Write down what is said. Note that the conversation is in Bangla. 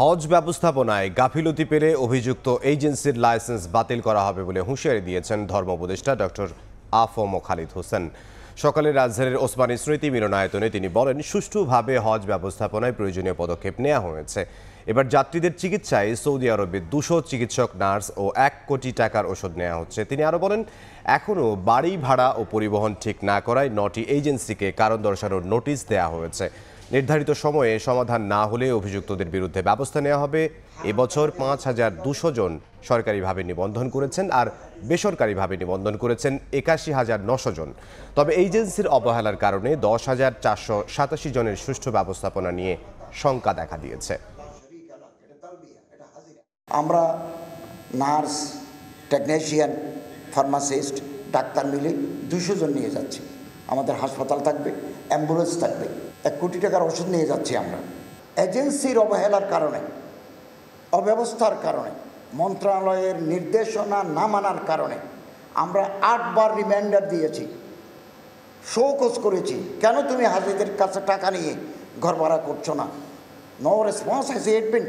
হজ ব্যবস্থাপনায় গাফিলতি পেলে অভিযুক্ত এজেন্সির লাইসেন্স বাতিল করা হবে বলে হুঁশিয়ারি দিয়েছেন ধর্ম উপদেষ্টা ডক্টর আফম খালিদ হোসেন। সকালে রাজধানীর ওসমানী স্মৃতি মিলনায়তনে তিনি বলেন, সুষ্ঠুভাবে হজ ব্যবস্থাপনায় প্রয়োজনীয় পদক্ষেপ নেওয়া হয়েছে। এবার যাত্রীদের চিকিৎসায় সৌদি আরবে 200 চিকিৎসক, নার্স ও 1 কোটি টাকার ওষুধ নেওয়া হচ্ছে। তিনি আরও বলেন, এখনও বাড়ি ভাড়া ও পরিবহন ঠিক না করায় 9টি এজেন্সিকে কারণ দর্শানোর নোটিশ দেওয়া হয়েছে। নির্ধারিত সময়ে সমাধান না হলে অভিযুক্তদের বিরুদ্ধে ব্যবস্থা নেওয়া হবে। এবছর 5200 জন সরকারিভাবে নিবন্ধন করেছেন আর বেসরকারিভাবে নিবন্ধন করেছেন 81,900 জন। তবে এজেন্সির অবহেলার কারণে 10,487 জনের সুষ্ঠু ব্যবস্থাপনা নিয়ে শঙ্কা দেখা দিয়েছে। আমরা নার্স, টেকনিশিয়ান, ফার্মাসিস্ট, ডাক্তার মিলে 200 জন নিয়ে যাচ্ছি। আমাদের হাসপাতাল থাকবে, অ্যাম্বুলেন্স থাকবে, 1 কোটি টাকার ওষুধ নিয়ে যাচ্ছি আমরা। এজেন্সির অবহেলার কারণে, অব্যবস্থার কারণে, মন্ত্রণালয়ের নির্দেশনা না মানার কারণে আমরা 8 বার রিমাইন্ডার দিয়েছি, শোকজ করেছি। কেন তুমি হাজিদের কাছে টাকা নিয়ে ঘর ভাড়া করছো না? No response has it bin.